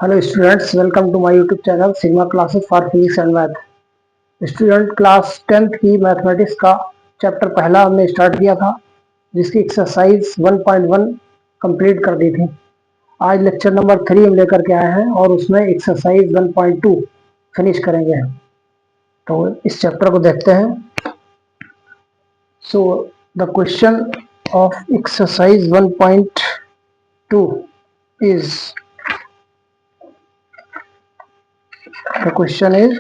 Hello students, welcome to my YouTube channel Sigma Classes for physics and math. Student, class 10th की mathematics का chapter पहला हमने start किया था, जिसकी एक्सरसाइज 1.1 कंप्लीट कर दी थी। आज लेक्चर नंबर 3 हम लेकर के आए हैं और उसमें एक्सरसाइज 1.2 फिनिश करेंगे। तो इस चैप्टर को देखते हैं। So the question of exercise 1.2 is the question is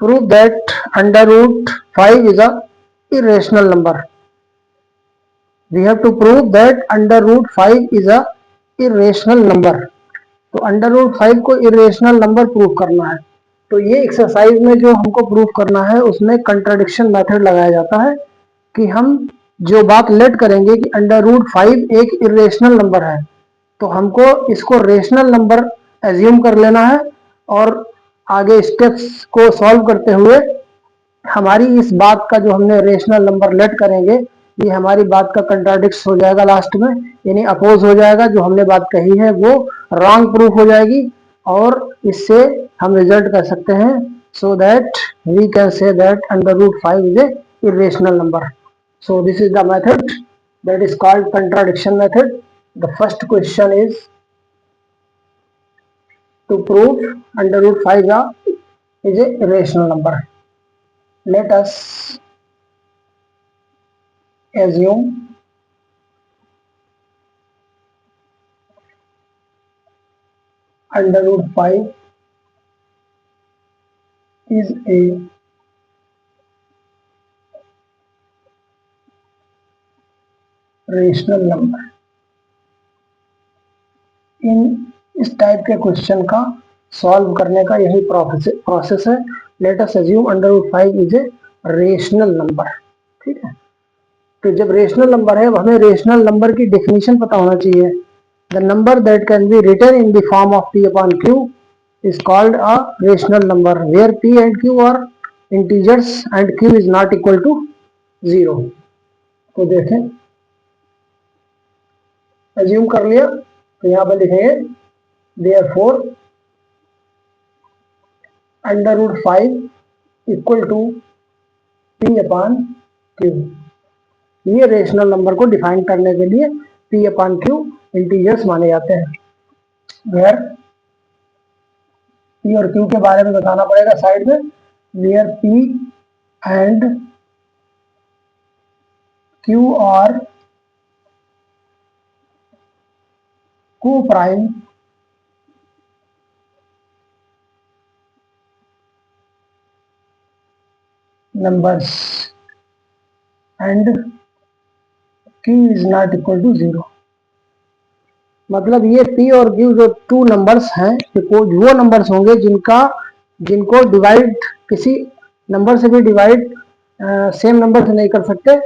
prove that under root 5 is a irrational number. We have to prove that under root 5 is a irrational number. तो under root 5 को irrational number prove करना है। तो ये exercise में जो हमको prove करना है उसमें कंट्राडिक्शन मेथड लगाया जाता है कि हम जो बात लेट करेंगे कि अंडर रूट 5 एक इरेशनल नंबर है, तो हमको इसको रेशनल नंबर एज्यूम कर लेना है और आगे स्टेप्स को सॉल्व करते हुए हमारी इस बात का जो हमने रेशनल नंबर लेट करेंगे ये हमारी बात का कंट्राडिक्ट हो जाएगा लास्ट में, यानी अपोज हो जाएगा। जो हमने बात कही है वो रॉन्ग प्रूफ हो जाएगी और इससे हम रिजल्ट कर सकते हैं। So that we can say that under root 5 is a irrational number. So this is the method that is called contradiction method. The first question is to prove under root 5 is a irrational number. Let us assume under root 5 is a rational number. इन इस type के question का solve करने का यही process है। Let us assume under root 5 is a rational number. ठीक है, तो जब रेशनल नंबर है हमें रेशनल नंबर की डेफिनेशन पता होना चाहिए। The number that can be written in the form of p upon q is called a rational number where p and q are integers and q is not equal to 0। तो देखें, assume कर लिया तो यहाँ पर लिखेंगे therefore under root 5 equal to p upon q। ये rational number को डिफाइन करने के लिए p अपॉन q इंटीजर्स माने जाते हैं। वेयर p और q के बारे में बताना पड़ेगा साइड में। Where p and q are co-prime numbers and q is not equal to 0। मतलब ये p और q जो टू नंबर्स हैं वो नंबर्स होंगे जिनको डिवाइड किसी नंबर से भी डिवाइड सेम नंबर से नहीं कर सकते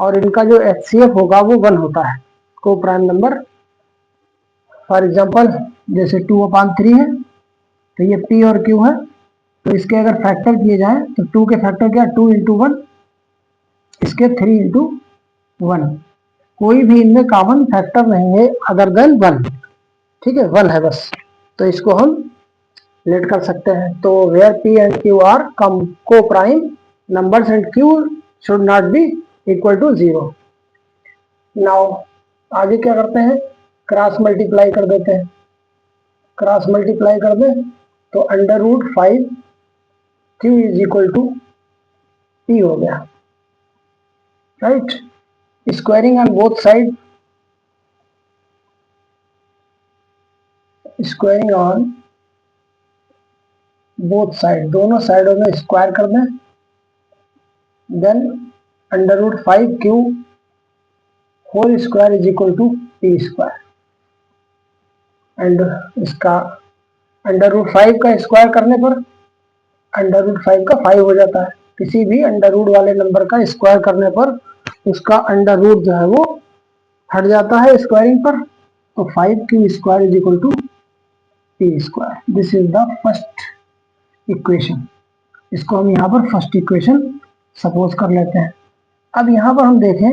और इनका जो HCF होगा वो 1 होता है, को प्राइम नंबर। फॉर एग्जांपल जैसे 2/3 है तो ये p और q है, तो इसके अगर फैक्टर किए जाए तो 2 के फैक्टर क्या, 2 इंटू 1, इसके 3 इंटू 1। कोई भी इनमें कॉमन फैक्टर नहीं है अदर देन 1। ठीक है, 1 है बस, तो इसको हम लेट कर सकते हैं। तो where p and q are coprime numbers and q should not be equal to 0। Now आगे क्या करते हैं, क्रॉस मल्टीप्लाई कर देते हैं। क्रॉस मल्टीप्लाई कर दें तो under root 5 q is equal to p हो गया, right. Squaring on both side, squaring on both side, दोनों साइडों में स्क्वायर कर दें। Then under root 5q whole square is equal to p square. And इसका अंडर रूट 5 का square करने पर अंडर रूट 5 का 5 हो जाता है। किसी भी अंडर रूट वाले नंबर का स्क्वायर करने पर उसका अंडर रूट जो है वो हट जाता है स्क्वायरिंग पर। तो 5q square is equal to p square. This is the first equation. इसको हम यहाँ पर फर्स्ट इक्वेशन सपोज कर लेते हैं। अब यहाँ पर हम देखें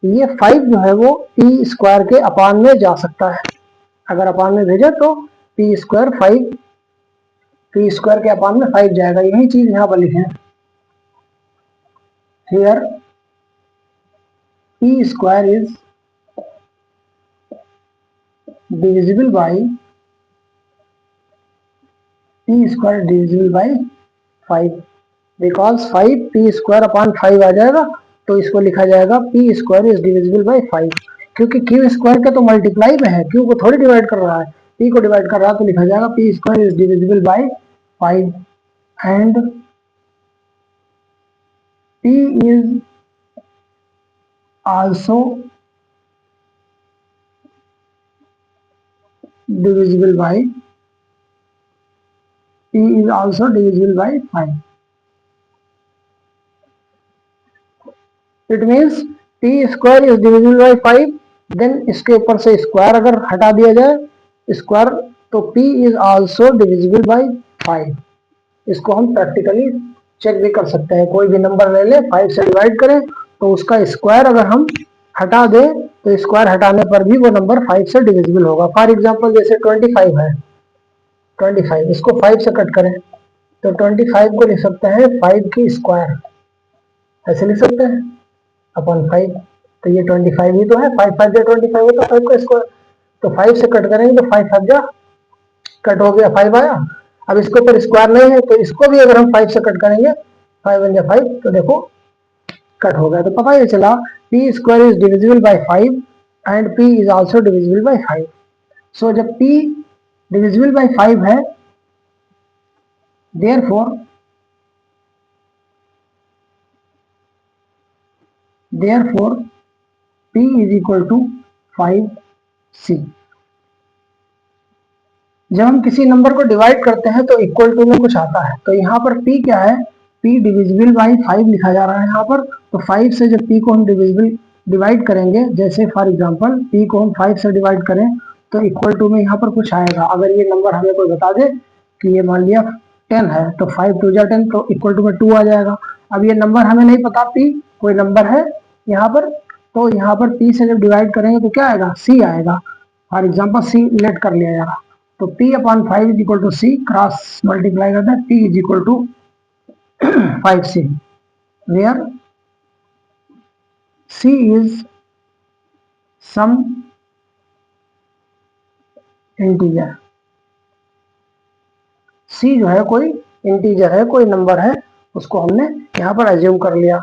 ये 5 जो है वो p स्क्वायर के अपान में जा सकता है। अगर अपान में भेजे तो पी स्क्वायर 5, पी स्क्वायर के अपान में 5 जाएगा। यही चीज यहाँ पर लिखे here P square is divisible by P square divisible by 5, because 5 P square upon 5 आ जाएगा, तो इसको लिखा जाएगा p square is divisible by 5, क्योंकि क्यू स्क्वायर का तो मल्टीप्लाई में है, क्यू को थोड़ी डिवाइड कर रहा है, पी को डिवाइड कर रहा है, तो लिखा जाएगा p square is divisible by 5 and P is also divisible by p is also divisible by 5. It means p square is divisible by 5, then इसके ऊपर से स्क्वायर अगर हटा दिया जाए स्क्वायर, तो p is also divisible by 5। इसको हम प्रैक्टिकली चेक भी कर सकते हैं। कोई भी नंबर ले ले, 5 से डिवाइड करें तो उसका स्क्वायर अगर हम हटा दें तो स्क्वायर हटाने पर भी वो नंबर 5 से डिविजिबल होगा। फॉर एग्जांपल जैसे 25 है, 25 इसको 5 से कट करें तो 25 को लिख सकते हैं 5 की स्क्वायर, ऐसे लिख सकते हैं अपॉन 5। तो ये 25 ही तो है, 5 5 जा 25 होता है 5 का स्क्वायर, तो 5 से कट करेंगे तो 5 5 जा कट हो गया, 5 आया। अब इसके ऊपर स्क्वायर नहीं है तो इसको भी अगर हम 5 से कट करेंगे 5 1 जा 5, तो देखो कट हो गया। तो पता ये चला P square is divisible by 5 and P is also divisible by 5। सो जब पी डिविजिबल बाई 5 है, therefore p is equal to 5c। जब हम किसी नंबर को डिवाइड करते हैं तो इक्वल टू में कुछ आता है, तो यहाँ पर p क्या है, p डिविजिबल बाई 5 लिखा जा रहा है यहाँ पर। तो 5 से जब p को हम डिवाइड करेंगे, जैसे फॉर एग्जांपल p को हम 5 से डिवाइड करें तो इक्वल टू में यहाँ पर कुछ आएगा। अगर ये नंबर हमें कोई बता दे कि ये मान लिया 10 है, तो 5 2 जा 10, तो इक्वल टू में 2 आ जाएगा। अब ये नंबर हमें नहीं पता, p कोई नंबर है यहाँ पर, तो यहाँ पर p से जब डिवाइड करेंगे तो क्या आएगा, c आएगा। फॉर एग्जांपल c लेट कर लिया जा रहा, तो p upon 5 is equal to c, cross multiply करते हैं, p is equal to 5c, where c is some integer. c जो है कोई इंटीजर है, कोई नंबर है, उसको हमने यहाँ पर एज्यूम कर लिया।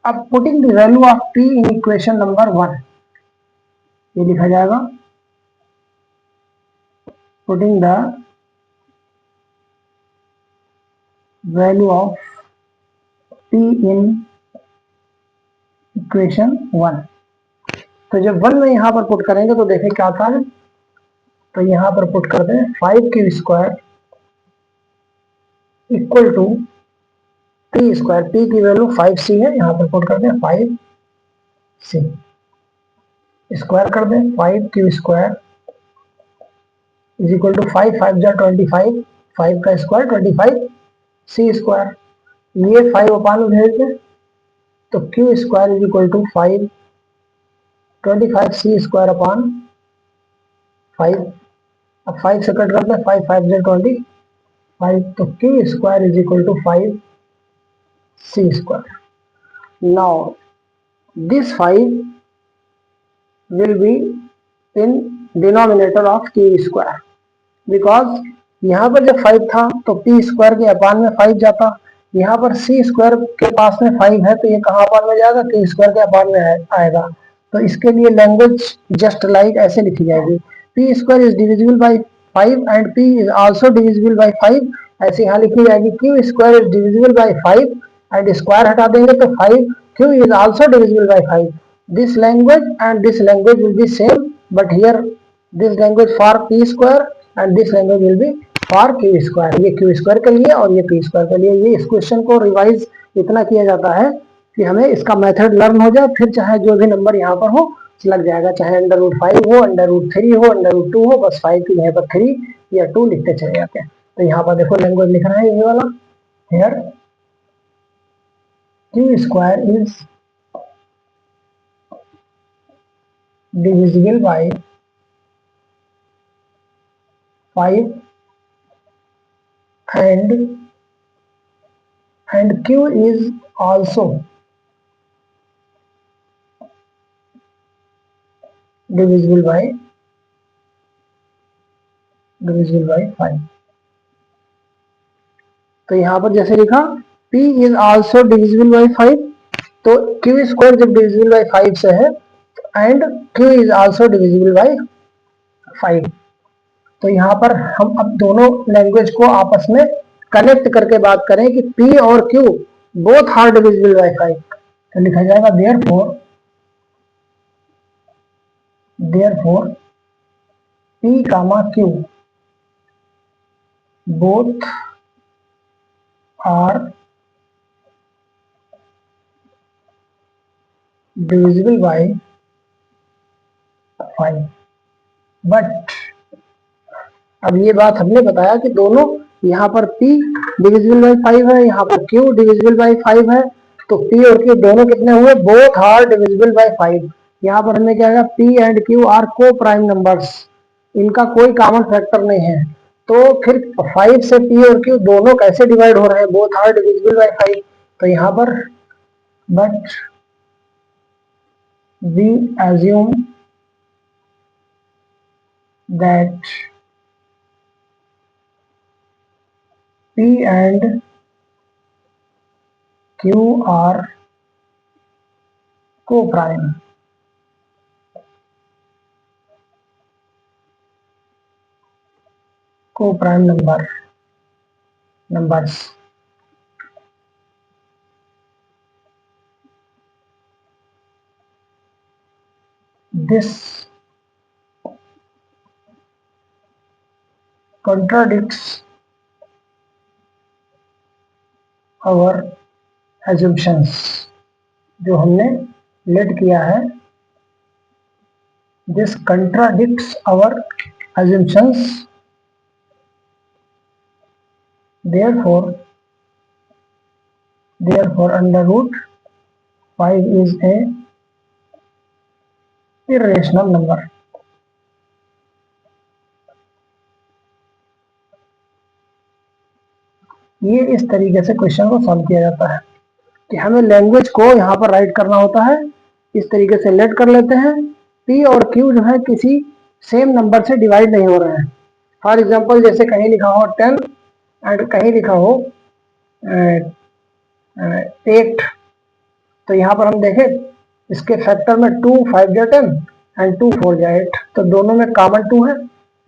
अब putting the value of p in equation number 1, ये लिखा जाएगा putting the value of p in equation 1। तो जब 1 में यहाँ पर पुट करेंगे तो देखें क्या आता है, तो यहाँ पर पुट कर दें 5 की square equal to p square, p की वैल्यू 5c है, यहाँ पर पुट कर दें 5c, स्क्वायर कर दें 5 की स्क्वायर इज इक्वल टू 5 5 जा 25, 5 का स्क्वायर 25 c स्क्वायर, ये 5 अपान में भेज दें तो q square is equal to 5 25 c square upon 5। अब 5 से कट करते हैं, 5 5 जा 25, तो q square is equal to 5 c square. Now this 5 will be in denominator of q square, because यहाँ पर जब 5 था तो p स्क्वायर के अपान में 5 जाता, यहाँ पर c स्क्वायर के पास में 5 है तो ये कहाँ अपान में जाएगा, q स्क्वायर के अपान में आएगा। तो इसके लिए लैंग्वेज जस्ट लाइक ऐसे लिखी जाएगी, p square is divisible by 5 and p is also divisible by 5, ऐसे यहाँ लिखी जाएगी q square is divisible by 5 and square हटा देंगे तो 5 q is also divisible by 5। this language and this language will be same, but here this language for p square and this language will be for q square। ये q square के लिए और ये p square के लिए। ये इस question को रिवाइज इतना किया जाता है कि हमें इसका मेथड लर्न हो जाए, फिर चाहे जो भी नंबर यहाँ पर हो लग जाएगा, चाहे अंडर रूट 5 हो, अंडर रूट 3 हो, अंडर रूट 2 हो, बस 5 की यहाँ पर 3 या 2 लिखते चले जाते हैं। तो यहाँ पर देखो लैंग्वेज लिख रहा है ये वाला, here q square is divisible by 5 and q is also divisible by 5। तो यहाँ पर जैसे लिखा p is also divisible by 5, तो q स्क्वायर जब डिविजिबल बाई 5 से है and q is also divisible by 5, तो यहाँ पर हम अब दोनों लैंग्वेज को आपस में कनेक्ट करके बात करें कि p और q both are divisible by 5, तो लिखा जाएगा therefore p comma q both are divisible by 5, but अब ये बात हमने बताया कि दोनों, यहाँ पर p डिविजिबल बाई 5 है, यहाँ पर q डिविजिबल बाई 5 है, तो p और q दोनों कितने हुए, बोथ आर डिविजिबल बाई 5। यहाँ पर हमने क्या किया, p and q are coprime numbers, इनका कोई कॉमन फैक्टर नहीं है, तो फिर 5 से p और q दोनों कैसे डिवाइड हो रहे हैं, बोथ आर डिविजिबल बाई 5, तो यहाँ पर but we assume that p and q are co-prime, numbers। This contradicts our assumptions, जो हमने लेट किया है, this contradicts our assumptions, therefore under root 5 is a irrational number। ये इस तरीके से क्वेश्चन को सॉल्व किया जाता है कि हमें लैंग्वेज को यहाँ पर राइट करना होता है, इस तरीके से लेट कर लेते हैं, p और q जो है किसी सेम नंबर से डिवाइड नहीं हो रहे हैं। फॉर एग्जांपल जैसे कहीं लिखा हो 10 एंड कहीं लिखा हो 8, तो यहाँ पर हम देखें इसके फैक्टर में 2 5 जा 10 एंड 2 4 जा 8, तो दोनों में कॉमन 2 है,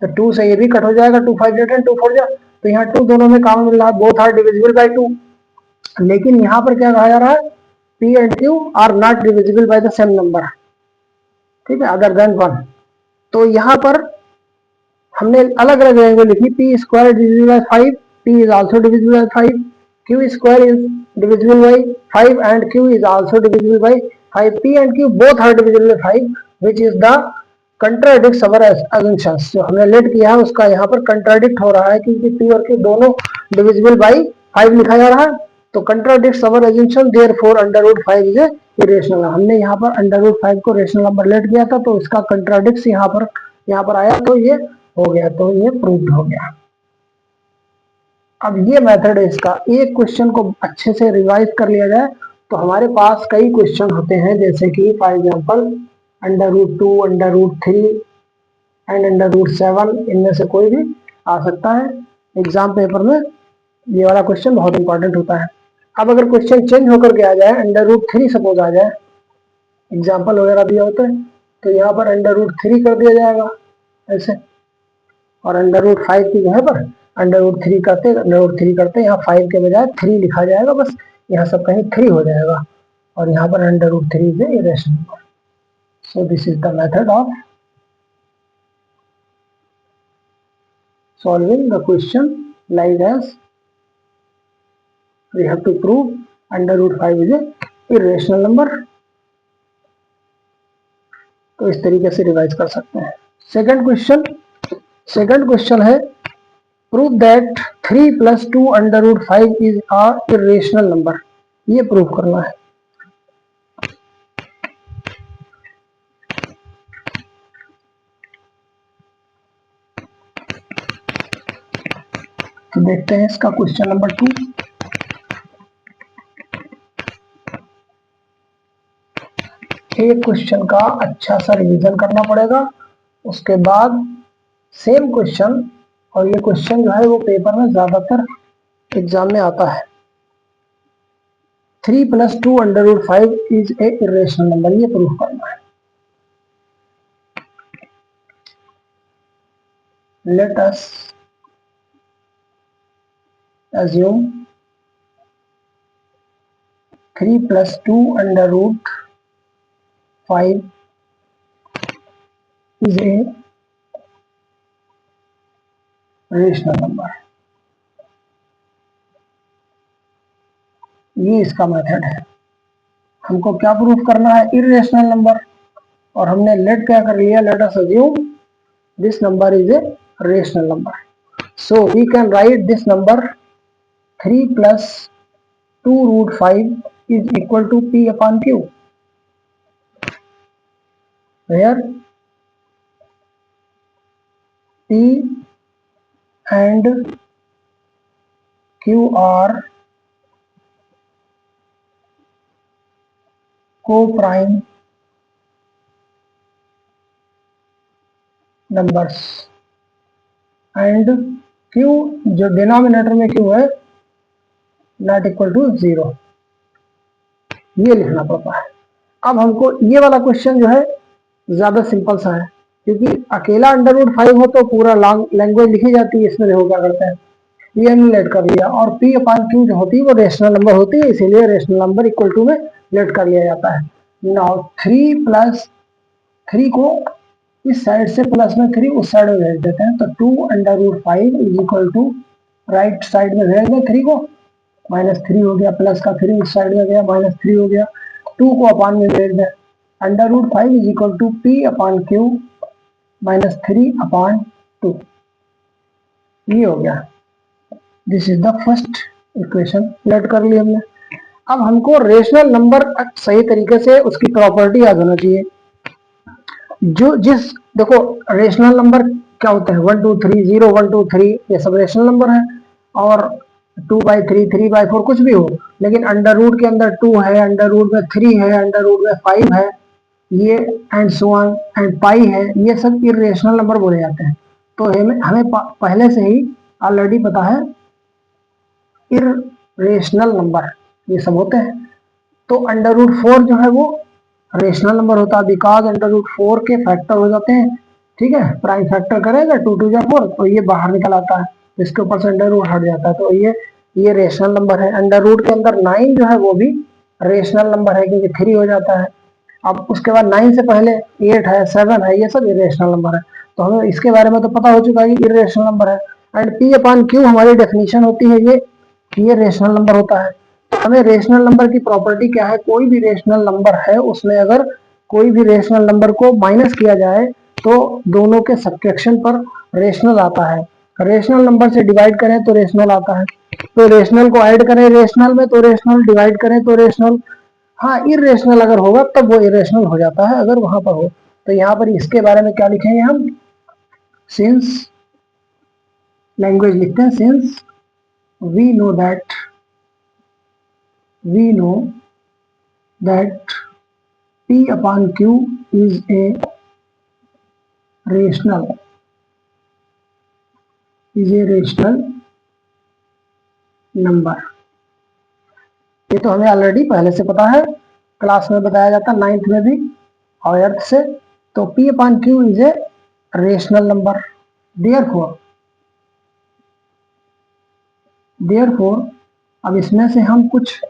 तो 2 से ये भी कट हो जाएगा, 2 5 जा 10 2 4 जा, तो यहाँ 2 दोनों में कॉमन मिल रहा है, बोथ आर डिविजिबल बाय 2। लेकिन यहाँ पर क्या कहा जा रहा है, p and q are not divisible by the same number, ठीक है, अदर देन 1। तो यहाँ पर हमने अलग अलग लैंग्वेज लिखी, p square divisible by 5, p is also divisible by 5, q square is divisible by 5 and q is also divisible by 5, p and q both are divisible by 5, which is the contradicts our assumptions, जो हमने late किया है उसका यहाँ पर contradict हो रहा है, क्योंकि p और q दोनों डिविजिबल बाय 5 लिखा जा रहा है, तो contradicts our assumption, therefore under root 5 is a irrational. हमने यहाँ पर अंडर रूट 5 को रेशनल नंबर लेट किया था, तो इसका कंट्राडिक्ट्स यहाँ पर आया, तो ये हो गया, तो ये प्रूव्ड हो गया। अब ये मेथड है इसका, एक क्वेश्चन को अच्छे से रिवाइज कर लिया जाए तो हमारे पास कई क्वेश्चन होते हैं, जैसे कि for example under root 2, under root 3 and under root 7, इनमें से कोई भी आ सकता है। एग्जाम पेपर में ये वाला क्वेश्चन बहुत इंपॉर्टेंट होता है। अब अगर क्वेश्चन चेंज होकर के आ जाए, अंडर रूट 3 सपोज आ जाए, एग्जाम्पल वगैरह दिया होता है, तो यहाँ पर अंडर रूट 3 कर दिया जाएगा ऐसे, और अंडर रूट 5 की जगह पर अंडर रूट 3 करते यहाँ 5 के बजाय 3 लिखा जाएगा, बस यहाँ सब कहीं 3 हो जाएगा, और यहाँ पर under root 3 is irrational number. So this is the method of solving the question like as we have to prove under root 5 is a irrational number। तो इस तरीके से रिवाइज कर सकते हैं। सेकंड क्वेश्चन है prove that 3 + 2 under root 5 is a irrational number, ये prove करना है। तो देखते हैं इसका क्वेश्चन नंबर 2। एक क्वेश्चन का अच्छा सा रिवीजन करना पड़ेगा, उसके बाद सेम क्वेश्चन, और ये क्वेश्चन जो है वो पेपर में ज्यादातर एग्जाम में आता है। 3 + 2 √5 इज ए इरेशनल नंबर, ये प्रूफ करना है। Let us assume 3 + 2 √5 is a rational number. ये इसका मेथड है। हमको क्या प्रूफ करना है? Irrational number. और हमने लेट क्या कर लिया? Let us assume this number is a rational number. So we can write this number 3 + 2 √5 is equal to P upon Q, where P and Q are co-prime numbers and Q जो denominator में Q है not equal to 0, ये लिखना पड़ता है। अब हमको ये वाला क्वेश्चन जो है ज्यादा सिंपल सा है, क्योंकि अकेला √5 हो तो पूरा लॉन्ग लैंग्वेज लिखी जाती है। इसमें देखो क्या करते हैं, ये हमने लेट कर लिया, और P अपॉन Q जो होती है वो रेशनल नंबर होती है, इसीलिए रेशनल नंबर इक्वल टू में लेट कर लिया जाता है। नाउ 3 + 3 को इस साइड से प्लस में 3 उस साइड में भेज देते हैं, तो 2 √5 is equal to, right side में भेज दें 3 को, -3 हो गया, प्लस का 3 उस साइड में गया, -3 हो गया, 2 को अपान में भेज दें, √5 is equal to P upon Q -3/2, ये हो गया। This is the first equation, let कर ली हमने। अब हमको रेशनल नंबर सही तरीके से उसकी प्रॉपर्टी याद होना चाहिए। जो जिस देखो रेशनल नंबर क्या होते हैं, 1 2 3 0 1 2 3, ये सब रेशनल नंबर है, और 2/3 3/4 कुछ भी हो, लेकिन अंडर रूट के अंदर 2 है, अंडर रूट में 3 है, अंडर रूट में 5 है, ये and so on and pi है, ये सब इरेशनल नंबर बोले जाते हैं। तो हमें पहले से ही ऑलरेडी पता है इरेशनल नंबर ये सब होते हैं। तो √4 जो है वो रेशनल नंबर होता है, बिकॉज √4 के फैक्टर हो जाते हैं, ठीक है, प्राइम फैक्टर करेगा 2 2 जा 4, तो ये बाहर निकल आता है, इसके ऊपर से अंडर रूट हट जाता है, तो ये रेशनल नंबर है। अंडर रूट के अंदर 9 जो है वो भी रेशनल नंबर है, क्योंकि 3 हो जाता है। अब उसके बाद 9 से पहले 8 है, 7 है, ये सब इरेशनल नंबर है। तो हमें इसके बारे में तो पता हो चुका है कि इरेशनल नंबर है। एंड P अपॉन Q हमारी डेफिनेशन होती है ये रेशनल नंबर होता है। हमें रेशनल नंबर की प्रॉपर्टी क्या है? कोई भी रेशनल नंबर है उसमें अगर कोई भी रेशनल नंबर को माइनस किया जाए तो दोनों के सब्ट्रैक्शन पर रेशनल आता है। रेशनल नंबर से डिवाइड करें तो रेशनल आता है, तो रेशनल को ऐड करें रेशनल में तो रेशनल, डिवाइड करें तो रेशनल। हाँ, इरेशनल अगर होगा तब वो इरेशनल हो जाता है, अगर वहां पर हो। तो यहाँ पर इसके बारे में क्या लिखेंगे हम? सिंस लैंग्वेज लिखते हैं, since we know that P upon Q is a rational number। ये तो हमें ऑलरेडी पहले से पता है, क्लास में बताया जाता है, 9th में भी और से। तो P upon Q is a rational number. Therefore अब इसमें से हम कुछ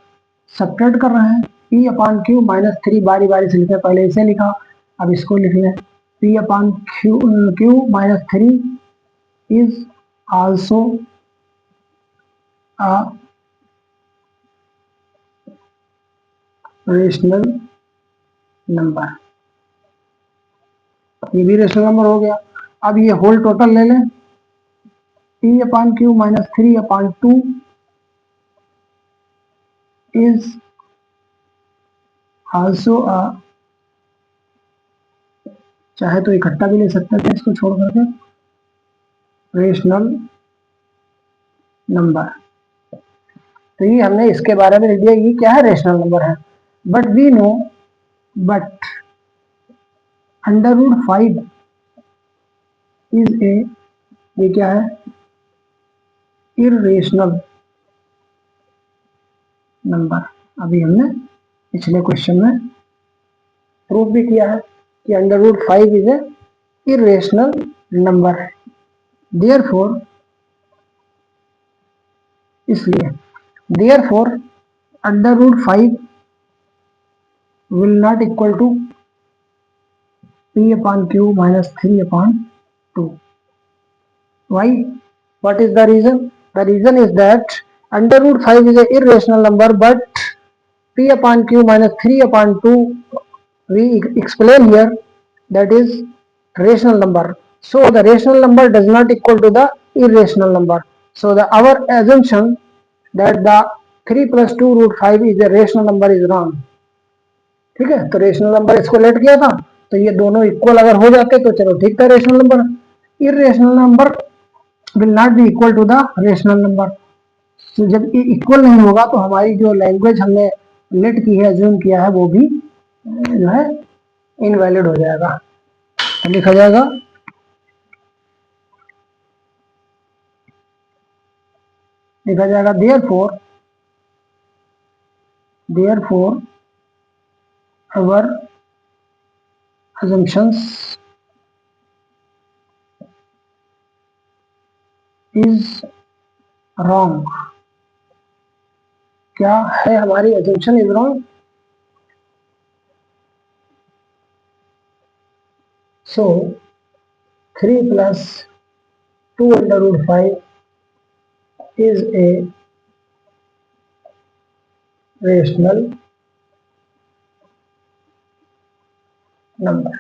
सब्ट्रैक्ट कर रहे हैं। P अपॉन Q -3 बारी बारी से लिखे, पहले इसे लिखा, अब इसको लिख लें। P upon Q -3 is also a rational number, ये भी रेशनल नंबर हो गया। अब ये होल टोटल ले लें, P upon Q -3/2 is also a, चाहे तो इकट्ठा भी ले सकते थे इसको छोड़ करके, रेशनल नंबर। तो ये हमने इसके बारे में लिख दिया, ये क्या है, रेशनल नंबर है। But we know, but √5 is a, ये क्या है, इरेशनल नंबर। अभी हमने पिछले क्वेश्चन में प्रूव भी किया है कि √5 is a irrational number. Therefore, इसलिए therefore √5 will not equal to p/q minus 3/2. Why? What is the reason? The reason is that √5 is an irrational number, but p/q minus 3/2 we explain here that is rational number. So the rational number does not equal to the irrational number. So the our assumption that the 3 plus 2√5 is a rational number is wrong. ठीक है, तो rational number इसको late किया था, तो ये दोनों equal अगर हो जाते तो चलो ठीक था rational number. Irrational number will not be equal to the rational number. तो जब ये इक्वल नहीं होगा तो हमारी जो लैंग्वेज हमने लेट की है, अज्यूम किया है, वो भी जो है इनवैलिड हो जाएगा। तो लिखा जाएगा therefore our assumptions is wrong। क्या है, हमारी assumption is wrong। So 3 plus 2√5 is a rational number.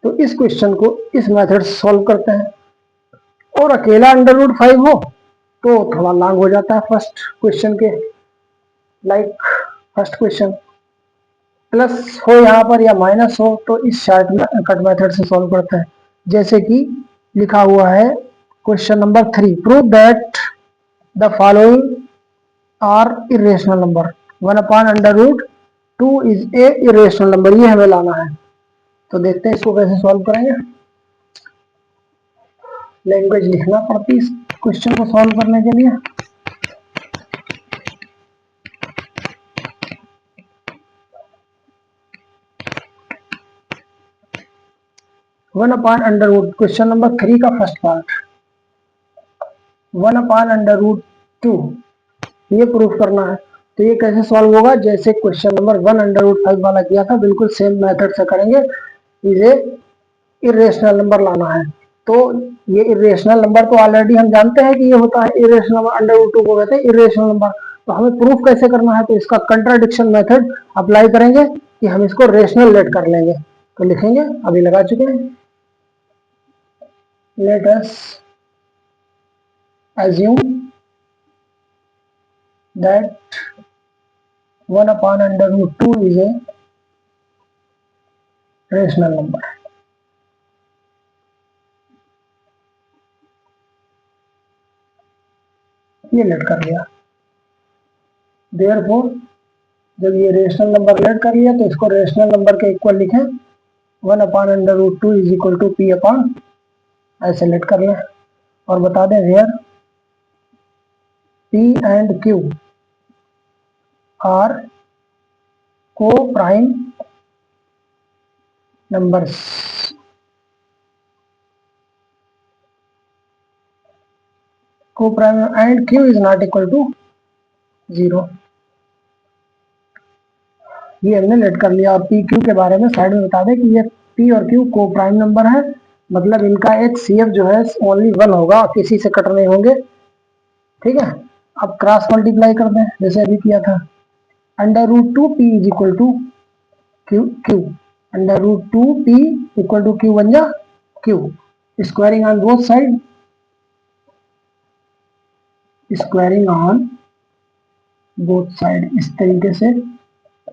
तो इस क्वेश्चन को इस मेथड से सॉल्व करते हैं, और अकेला √5 हो तो थोड़ा लॉन्ग हो जाता है फर्स्ट क्वेश्चन के, लाइक फर्स्ट क्वेश्चन प्लस हो यहाँ पर या माइनस हो तो इस शॉर्ट कट मेथड से सॉल्व करते हैं। जैसे कि लिखा हुआ है question number 3, prove that the following are irrational number. 1/√2 is a irrational number, ये हमें लाना है। तो देखते हैं इसको कैसे सॉल्व करेंगे। लैंग्वेज लिखना पड़ती इस क्वेश्चन को सॉल्व करने के लिए। क्वेश्चन नंबर 3 का फर्स्ट पार्ट 1/√2 ये प्रूफ करना है। तो ये कैसे सॉल्व होगा, जैसे क्वेश्चन नंबर 1/5 वाला किया था, बिल्कुल सेम मेथड से करेंगे। इसे इरेशनल नंबर लाना है। तो ये इरेशनल नंबर तो ऑलरेडी हम जानते हैं कि ये होता है इरेशनल नंबर, √2 को कहते हैं इरेशनल नंबर। तो हमें प्रूफ कैसे करना है, तो इसका कंट्राडिक्शन मेथड अप्लाई करेंगे कि हम इसको रेशनल लेट कर लेंगे। तो लिखेंगे, अभी लगा चुके हैं, let us assume that 1/√2 is a rational number। ये लेट कर लिया। देयरफॉर जब ये रेशनल नंबर लेट कर लिया तो इसको रेशनल नंबर के इक्वल लिखें। 1/√2 is equal to p upon, ऐसे लेट कर लें और बता दें where p and q are coprime numbers. Coprime and q is not equal to 0। ये हमने लेट कर लिया। और पी क्यू के बारे में साइड में बता दें कि ये पी और क्यू को प्राइम नंबर है, मतलब इनका एक सीएफ जो है ओनली 1 होगा, किसी से कट नहीं होंगे। ठीक है, अब क्रॉस मल्टीप्लाई कर दें जैसे अभी किया था। √2 p is equal to q, √2 p equal to q बन जा q, squaring on both side, squaring on both side. इस तरीके से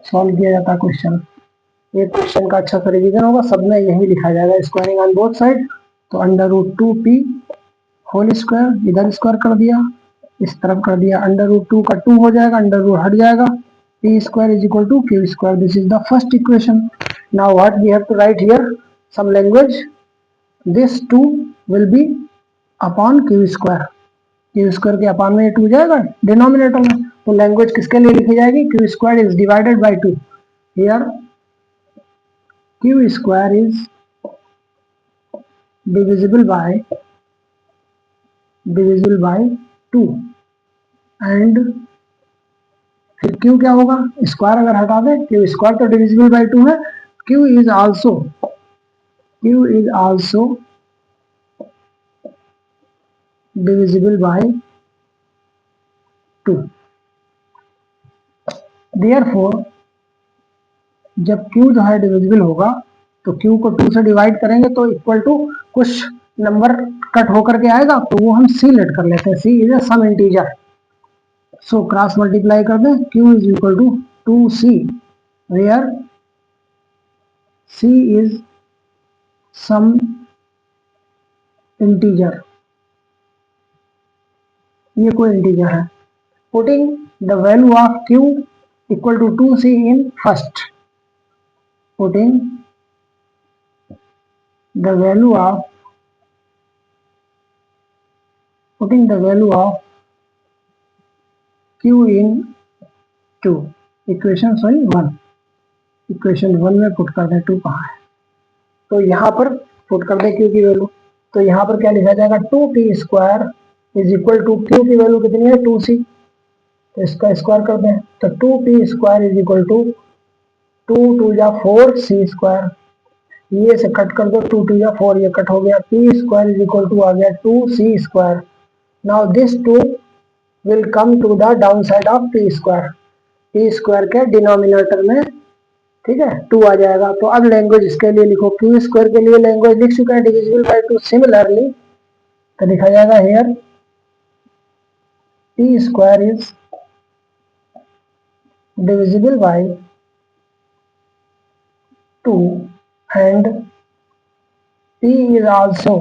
सॉल्व किया जाता है क्वेश्चन। ये क्वेश्चन का अच्छा सा रिवीजन होगा, सब में यही लिखा जाएगा, स्क्वायरिंग ऑन बोथ साइड। तो √2 p होल स्क्वायर, इधर स्क्वायर कर दिया, इस तरफ कर दिया, अंडर रूट 2 का 2 हो जाएगा, अंडर रूट हट जाएगा, p square is equal to q square. This is the first equation. Now what we have to write here, some language. This 2 will be upon q square. Q square के upon में ये 2 जाएगा denominator में, तो language किसके लिए लिखी जाएगी, Q square is divided by 2. Here Q square is divisible by 2 and फिर q क्या होगा, स्क्वायर अगर हटा दे, क्यू स्क्वायर तो डिविजिबल बाय 2 है, q is also divisible bye 2. Therefore जब q जो है डिविजिबल होगा तो q को 2 से डिवाइड करेंगे तो इक्वल टू कुछ नंबर कट होकर के आएगा, तो वो हम c लेट कर लेते हैं. c is a some integer, so cross multiply कर दें, q is equal to 2c where c is some integer. ये कोई इंटीजर है. Putting the value of q equal to 2c in first, putting the value of q in 2 equation 1. Equation 1 में put कर दें 2 कहाँ है, तो यहाँ पर पुट कर दें q की वैल्यू, तो यहाँ पर क्या लिखा जाएगा, 2p square is equal to q की वैल्यू कितनी है 2c, तो इसका स्क्वायर कर दें, तो 2p square is equal to 2 2 या 4 c स्क्वायर, ये से कट कर दो, 2 2 या 4 ये कट हो गया, p square is equal to आ गया 2c square. Now this 2 will come to the down side of p square, p square के डिनोमिनेटर में, ठीक है, 2 आ जाएगा. तो अब लैंग्वेज इसके लिए लिखो, q स्क्वायर के लिए लैंग्वेज लिख चुका है डिविजिबल बाय 2. सिमिलरली तो लिखा जाएगा here p square is divisible bye 2 and p is also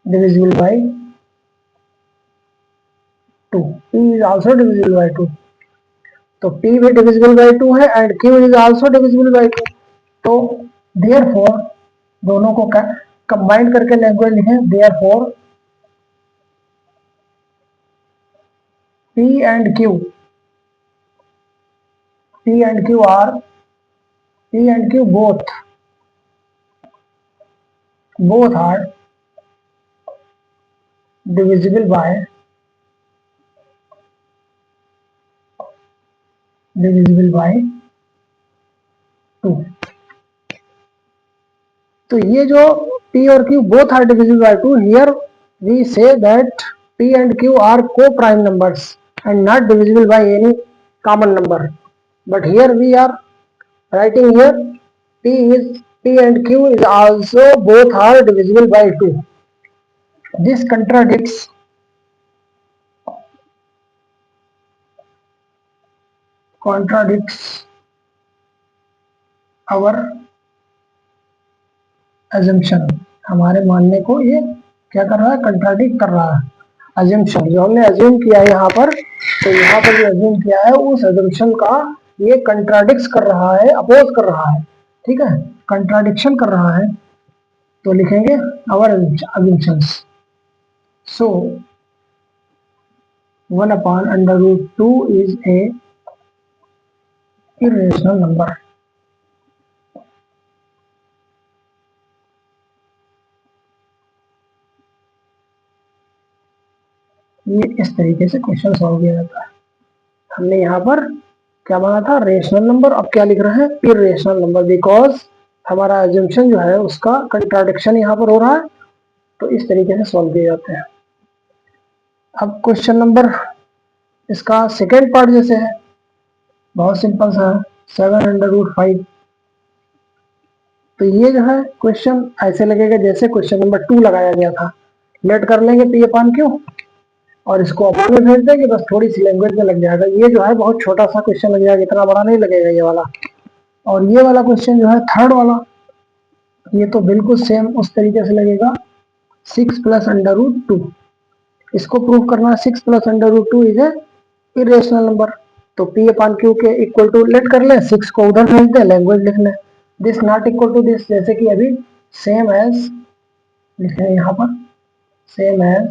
divisible by 2. p is also divisible by 2, तो p भी divisible by 2 है and q is also divisible by 2. तो therefore दोनों को कंबाइन करके लैंग्वेज लिखें, therefore p and q both are divisible by 2. तो ये जो p और q both are divisible by 2, here we say that p and q are co-prime numbers and not divisible by any common number, but here we are writing here p and q is also both are divisible by 2. This contradicts our assumption. हमारे मानने को ये क्या कर रहा है, contradict कर रहा है. assumption जो हमने assume किया है यहाँ पर, तो यहाँ पर जो assume किया है उस assumption का ये कंट्राडिक्ट कर रहा है, अपोज कर रहा है, ठीक है, कंट्राडिक्शन कर रहा है. तो लिखेंगे our assumptions. So 1 upon under root 2 is a irrational number. ये इस तरीके से क्वेश्चन सॉल्व किया जाता है. हमने यहाँ पर क्या माना था, रेशनल नंबर, अब क्या लिख रहे हैं, इरेशनल नंबर, बिकॉज हमारा एजम्पशन जो है उसका कंट्राडिक्शन यहाँ पर हो रहा है. तो इस तरीके से सॉल्व किए जाते हैं. अब क्वेश्चन नंबर इसका सेकेंड पार्ट जैसे है, बहुत सिंपल सा है, 7/5. तो ये जो है क्वेश्चन ऐसे लगेगा जैसे क्वेश्चन नंबर 2 लगाया गया था. लेट कर लेंगे p अपॉन q और इसको अपन में भेज देंगे, बस थोड़ी सी लैंग्वेज में लग जाएगा. ये जो है बहुत छोटा सा क्वेश्चन लग जाएगा, इतना बड़ा नहीं लगेगा ये वाला. और ये वाला क्वेश्चन जो है थर्ड वाला, ये तो बिल्कुल सेम उस तरीके से लगेगा 6 प्लस अंडर रूट 2, इसको प्रूव करना है 6 plus under root 2 is a irrational number. तो P अपान Q के इक्वल टू लेट कर ले, 6 को उधर भेज दे, लैंग्वेज लिख ले, this not equal to this, जैसे कि अभी सेम एज लिखे यहाँ पर, सेम एज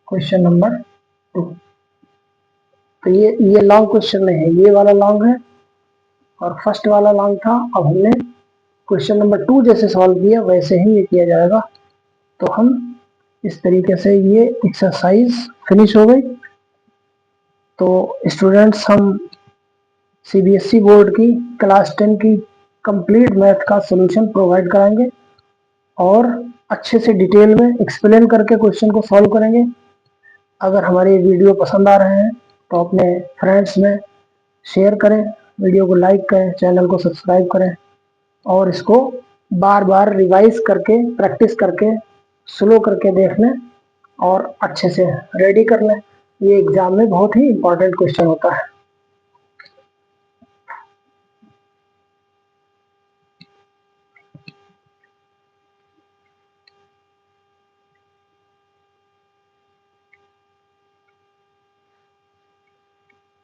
क्वेश्चन नंबर 2। तो ये लॉन्ग क्वेश्चन नहीं है, ये वाला लॉन्ग है और फर्स्ट वाला लॉन्ग था। अब हमने क्वेश्चन नंबर 2 जैसे सॉल्व किया वैसे ही ये किया जाएगा। तो हम इस तरीके से ये एक्सरसाइज फिनिश हो गई। तो स्टूडेंट्स, हम CBSE बोर्ड की क्लास 10 की कंप्लीट मैथ का सॉल्यूशन प्रोवाइड कराएंगे और अच्छे से डिटेल में एक्सप्लेन करके क्वेश्चन को सॉल्व करेंगे। अगर हमारे वीडियो पसंद आ रहे हैं तो अपने फ्रेंड्स में शेयर करें, वीडियो को लाइक करें, चैनल को सब्सक्राइब करें और इसको बार बार रिवाइज करके, प्रैक्टिस करके, स्लो करके देख लें और अच्छे से रेडी कर लें। ये एग्जाम में बहुत ही इंपॉर्टेंट क्वेश्चन होता है।